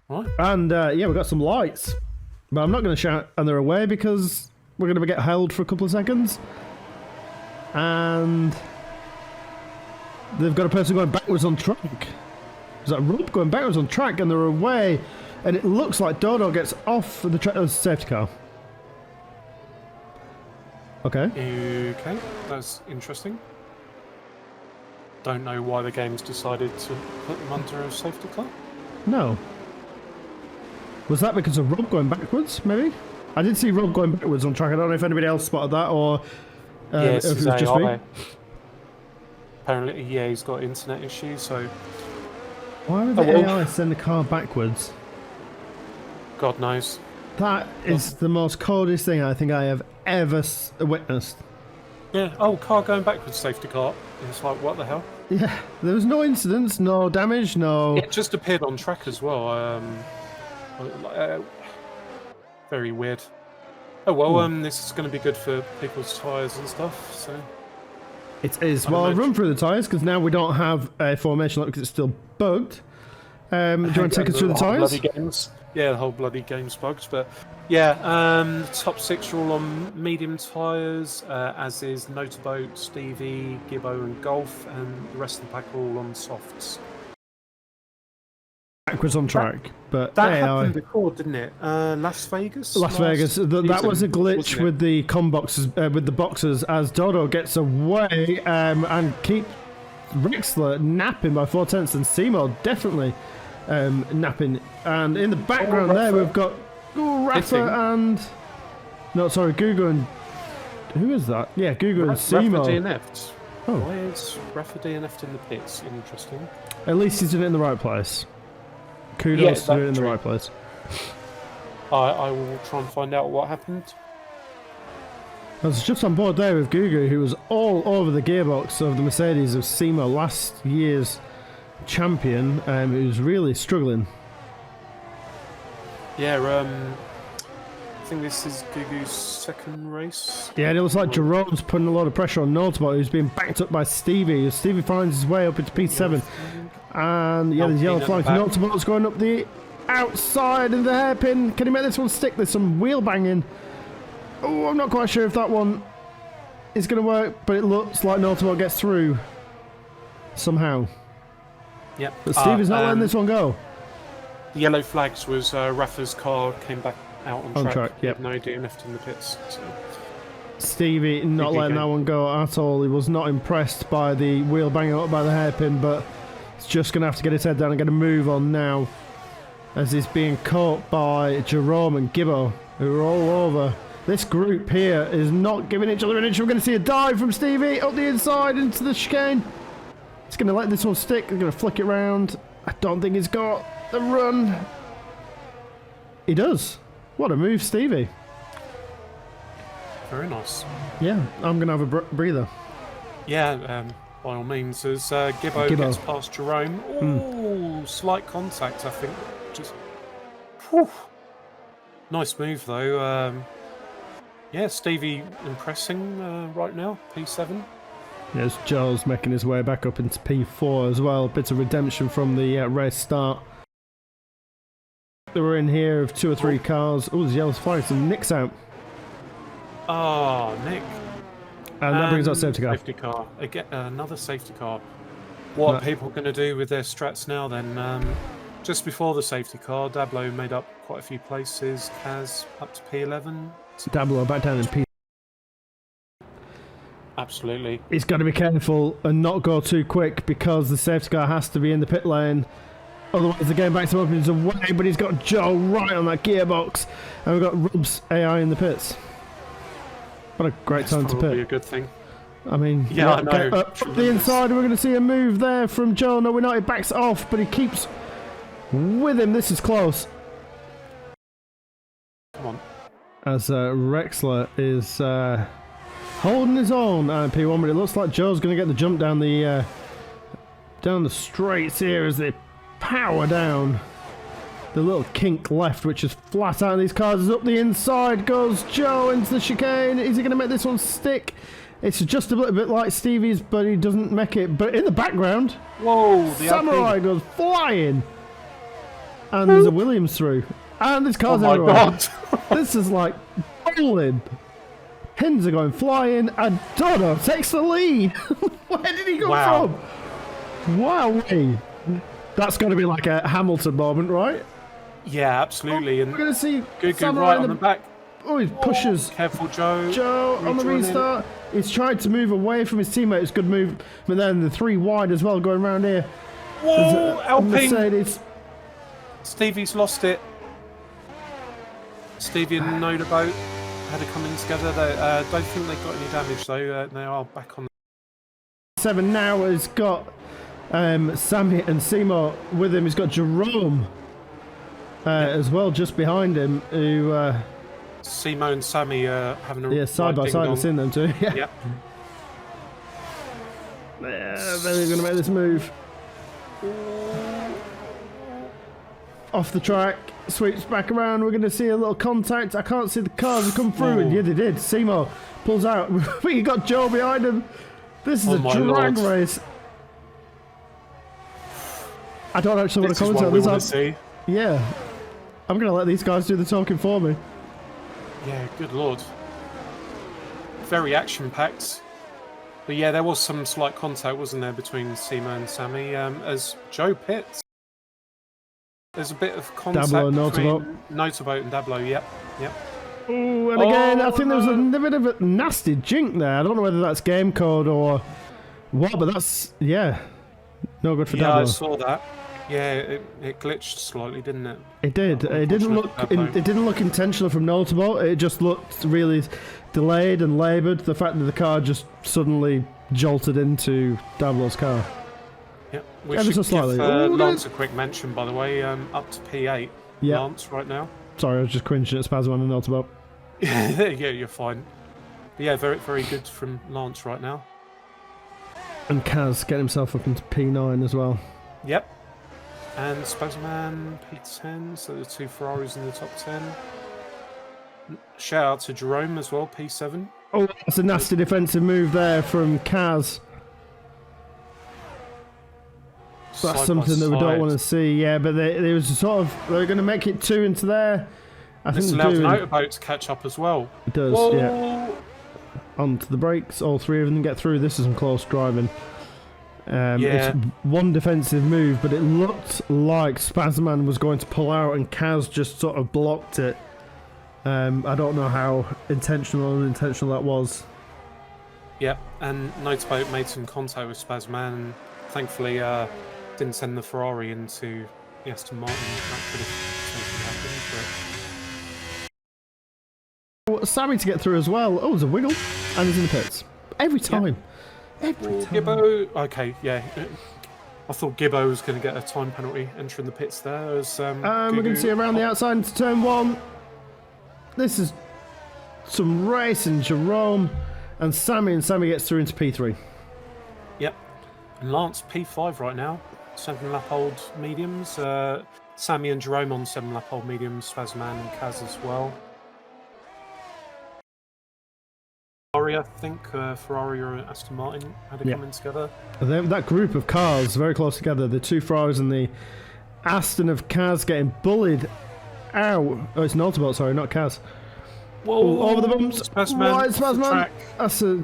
Right. And yeah, we've got some lights. But I'm not going to shout and they're away because we're going to get held for a couple of seconds. And they've got a person going backwards on track. There's that rope going backwards on track and they're away. And it looks like Dodo gets off the safety car. Okay. Okay, that's interesting. Don't know why the game's decided to put them under a safety car. No. Was that because of Rob going backwards, maybe? I did see Rob going backwards on track. I don't know if anybody else spotted that or Yes, if it was just me. Apparently, yeah, he's got internet issues, so... Why would the AI send the car backwards? God knows. That is the most coldest thing I think I have ever witnessed. Yeah, car going backwards, safety car. It's like, what the hell? Yeah, there was no incidents, no damage, no... It just appeared on track as well. Very weird. Oh well, this is going to be good for people's tyres and stuff, so... It is. Well, I'll run through the tyres, because now we don't have a formation lock, because it's still bugged. Do you want to take us through the tyres? Yeah, the whole bloody game's bugged, but... Yeah, top 6 are all on medium tyres, as is Notaboat, Stevie, Gibbo and Golf, and the rest of the pack are all on softs. Backwards on track, but that happened before, didn't it? Las Vegas. That was a glitch with the boxes, with the boxes, as Dodo gets away and keeps Rexler napping by 4/10, and Seymour definitely napping. And in the background there, we've got Rafa and Gugu and who is that? Yeah, Gugu and Seymour. Rafa DNF'd. Oh, why is Rafa DNF'd in the pits? Interesting. At least he's doing it in the right place. Kudos to doing it in the right place. I will try and find out what happened. I was just on board there with Gugu, who was all over the gearbox of the Mercedes of Seymour, last year's champion, who's really struggling. Yeah, I think this is Gugu's second race. Yeah, and it looks like Jerome's putting a lot of pressure on Notebot, who's being backed up by Stevie. As Stevie finds his way up into P7. And yeah, there's yellow flags. Notebot's going up the outside of the hairpin. Can he make this one stick? There's some wheel banging. Oh, I'm not quite sure if that one is going to work, but it looks like Notebot gets through somehow. Yep. But Stevie's not letting this one go. The yellow flags was Rafa's car came back out on track. Yep. No DNF'd in the pits. So. Stevie not letting that one go at all. He was not impressed by the wheel banging up by the hairpin, but he's just going to have to get his head down and get a move on now, as he's being caught by Jerome and Gibbo, who are all over. This group here is not giving each other an inch. We're going to see a dive from Stevie up the inside into the chicane. He's going to let this one stick. He's going to flick it round. I don't think he's got the run. He does. What a move, Stevie. Very nice. Yeah, I'm going to have a breather. Yeah, by all means, as Gibbo gets past Jerome. Oh, slight contact, I think. Just, whew. Nice move, though. Yeah, Stevie impressing right now, P7. Yes, Joel's making his way back up into P4 as well. Bit of redemption from the race start. They were in here of 2 or 3 cars. Oh, there's yellow flags and Nick's out. Oh, Nick. And that brings up safety car. Safety car. Again, another safety car. What are people going to do with their strats now then? Just before the safety car, Dablo made up quite a few places. Kaz up to P11. Dablo back down in P. Absolutely. He's got to be careful and not go too quick, because the safety car has to be in the pit lane. Otherwise, the game backs him up and he's away, but he's got Joe right on that gearbox. And we've got Rob's AI in the pits. What a great time to pit. Probably a good thing. I mean, yeah, I know. Up the inside, we're going to see a move there from Joe. No, we're not. He backs off, but he keeps with him. This is close. Come on. As Rexler is holding his own at P1, but it looks like Joe's going to get the jump down the straights here as they power down. The little kink left, which is flat out of these cars, is up the inside. Goes Joe into the chicane. Is he going to make this one stick? It's just a little bit like Stevie's, but he doesn't make it. But in the background, whoa, the Samurai goes flying. And there's a Williams through. And there's cars everywhere. God. This is like bowling. Pins are going flying, and Dono takes the lead. Where did he go from? Wow. That's got to be like a Hamilton moment, right? Yeah, absolutely. And we're going to see Gugu right on the back. Oh, he pushes. Careful, Joe. Joe on the restart. He's tried to move away from his teammate. It's good move. But then the 3 wide as well going around here. Whoa, Alpine. Mercedes. Stevie's lost it. Stevie and Noda boat had to come in together. They don't think they got any damage though. They are back on. 7 now has got Sammy and Seymour with him. He's got Jerome as well just behind him. Who Simo and Sammy having a side by side. I've seen them too. Yeah. Yep. They're going to make this move. Off the track, sweeps back around. We're going to see a little contact. I can't see the cars come through. And yeah, they did. Seymour pulls out. But you got Joe behind him. This is a drag race. I don't actually want to comment on this. Yeah. I'm going to let these guys do the talking for me. Yeah, good lord. Very action-packed. But yeah, there was some slight contact, wasn't there, between Seymour and Sammy as Joe pits. There's a bit of contact between Notaboat and Dablo, yep. Ooh, and again, I think there was a bit of a nasty jink there. I don't know whether that's game code or what, but that's, no good for Dablo. Yeah, I saw that. Yeah, it glitched slightly, didn't it? It did. It didn't look intentional from Notaboat. It just looked really delayed and laboured. The fact that the car just suddenly jolted into Dablo's car. Yep. We should give Lance a quick mention, by the way, up to P8. Yep. Lance right now. Sorry, I was just cringing at Spazman and Notabout. Yeah, you're fine. But yeah, very, very good from Lance right now. And Kaz getting himself up into P9 as well. Yep. And Spazman P10, so the 2 Ferraris in the top 10. Shout out to Jerome as well, P7. Oh, that's a nasty defensive move there from Kaz. That's something that we don't want to see, yeah. But they was sort of they're going to make it 2 into there. I think this allows Motorboat to catch up as well. It does, yeah. Onto the brakes, all 3 of them get through. This is some close driving. It's one defensive move, but it looked like Spazman was going to pull out, and Kaz just sort of blocked it. I don't know how intentional or unintentional that was. Yep, and Notaboat made some contact with Spazman, and thankfully didn't send the Ferrari into the Aston Martin. That could have happened. But... Sammy to get through as well. Oh, there's a wiggle, and he's in the pits. Every time. Yep. Every time. Gibbo, okay, yeah. I thought Gibbo was going to get a time penalty entering the pits there. As, we're going to see around the outside into turn 1. This is some racing. Jerome and Sammy gets through into P3. Yep. And Lance P5 right now. 7-lap-old mediums. Sammy and Jerome on 7-lap-old mediums. Spazman and Kaz as well. Ferrari, I think. Ferrari or Aston Martin had to come in together. That group of cars very close together. The 2 Ferraris and the Aston of Kaz getting bullied out. Oh, it's Notabout, sorry, not Kaz. Whoa, over the bumps. Spazman. That's a...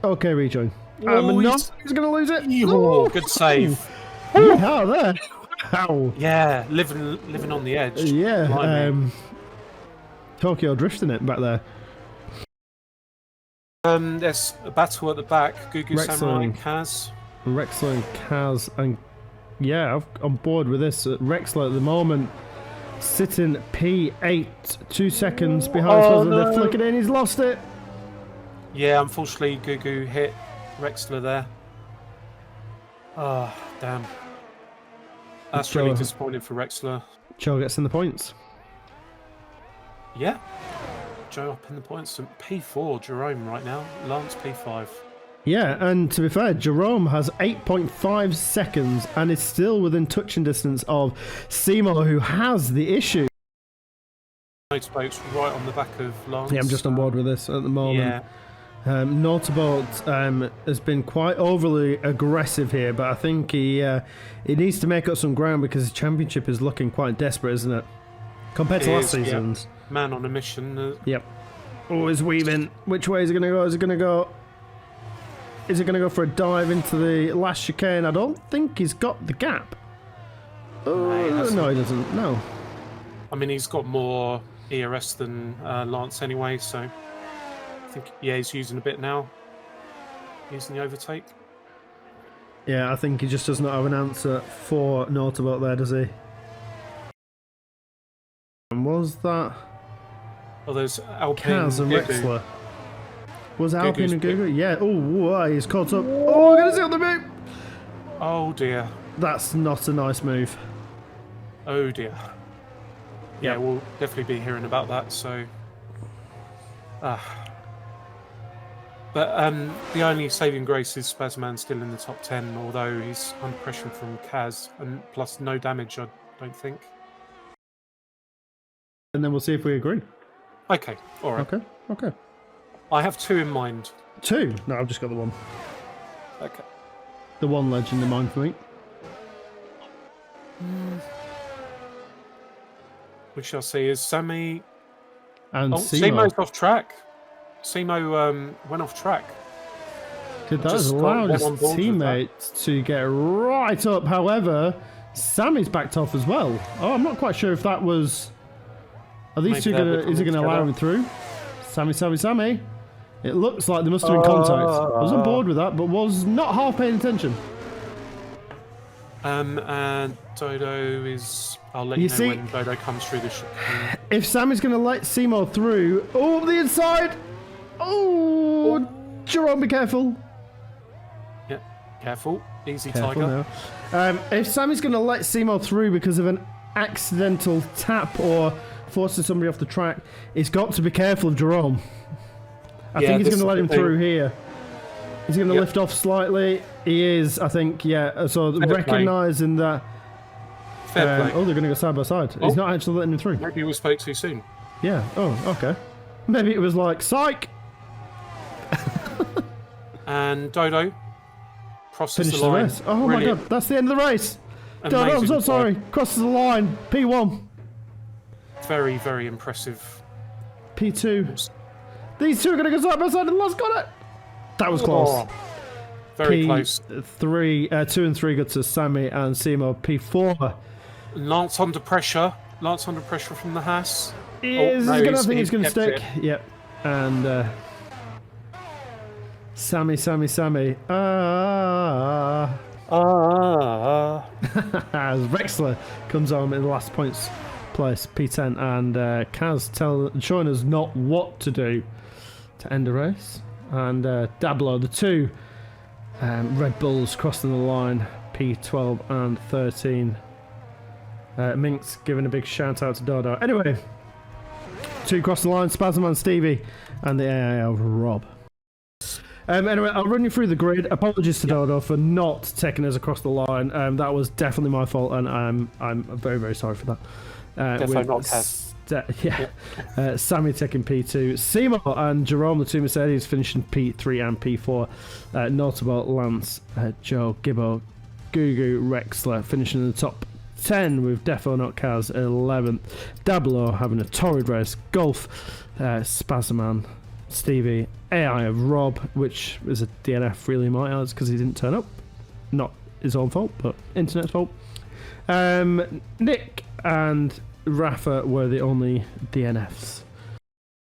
Okay, rejoin. He's going to lose it. Oh, good save. Yeah, there. Ow. Yeah, living on the edge. Yeah, Tokyo drifting it back there. There's a battle at the back. Gugu, Samurai, and Kaz. Rexler and Kaz, and I'm on board with this. Rexler at the moment sitting P8, 2 seconds behind. They're flicking in. He's lost it. Yeah, unfortunately, Gugu hit Rexler there. Oh, damn. That's really disappointing for Rexler. Joe gets in the points. Yeah. Joe up in the points. And P4, Jerome right now. Lance P5. Yeah, and to be fair, Jerome has 8.5 seconds and is still within touching distance of Seymour, who has the issue. Motorboat's right on the back of Lance. Yeah, I'm just on board with this at the moment. Yeah. Nautibolt has been quite overly aggressive here, but I think he needs to make up some ground because his championship is looking quite desperate, isn't it? Compared to last season's. Yeah. Man on a mission. Yep. Oh, he's weaving. Which way is he going to go? Is he going to go... Is he going to go for a dive into the last chicane? I don't think he's got the gap. Oh, no, he doesn't. No. I mean, he's got more ERS than Lance anyway, so I think, yeah, he's using a bit now. Using the overtake. Yeah, I think he just does not have an answer for Nautibolt there, does he? And was that... Oh, there's Alpine Kaz and Rexler. Was Alpine and Gugu? Yeah. Oh, he's caught up. Whoa. Oh, we're going to see on the move. Oh, dear. That's not a nice move. Oh, dear. Yeah, we'll definitely be hearing about that, so... But the only saving grace is Spazman still in the top 10, although he's under pressure from Kaz, and plus no damage, I don't think. And then we'll see if we agree. Okay, all right. Okay. I have 2 in mind. 2? No, I've just got the 1. Okay. The 1 legend in mind for me. We shall see. Is Sammy... And Simo's off track. Simo went off track. That has allowed his teammates to get right up. However, Sammy's backed off as well. Oh, I'm not quite sure if that was... Are these two going to... Is he going to allow him through? Sammy. It looks like there must have been contact. I was on board with that, but was not half paying attention. And Dodo is... I'll let you know when Dodo comes through the chicane. If Sammy's going to let Simo through... Oh, the inside! Oh! Jerome, be careful. Yeah, careful. Easy, careful Tiger. If Sammy's going to let Simo through because of an accidental tap or forcing somebody off the track, he's got to be careful of Jerome. I think he's going to let him through here. He's going to lift off slightly. He is, I think, yeah. So recognising that... Fair play. Oh, they're going to go side by side. He's not actually letting him through. Maybe we spoke too soon. Yeah. Oh, okay. Maybe it was like, psych! And Dodo crosses Finish the line. Race. Oh my god, that's the end of the race. Dodo, I'm so sorry. Crosses the line. P1. Very, very impressive. P2. These two are going to go side by side and the last got it. That was close. Very close. 2 and 3 go to Sammy and Simo. P4. Lance under pressure. Lance under pressure from the Haas. I think he's going to stick. Yep. And Sammy. As Rexler comes on in the last points place, P10, and Kaz showing us not what to do to end the race. And Dablo, the 2 Red Bulls crossing the line, P12 and 13. Minx giving a big shout out to Dodo. Anyway, 2 cross the line, Spasm and Stevie, and the AI of Rob. Anyway, I'll run you through the grid. Apologies to Dodo for not taking us across the line. That was definitely my fault, and I'm very, very sorry for that. Definitely not Kaz. Sammy taking P2. Simo and Jerome, the 2 Mercedes, finishing P3 and P4. Nautibolt, Lance, Joe, Gibbo, Gugu, Rexler finishing in the top 10 with Defo Not Kaz 11th. Dablo having a torrid race. Golf, Spazman, Stevie, AI of Rob, which is a DNF really might add because he didn't turn up. Not his own fault, but internet's fault. Nick and Rafa were the only DNFs.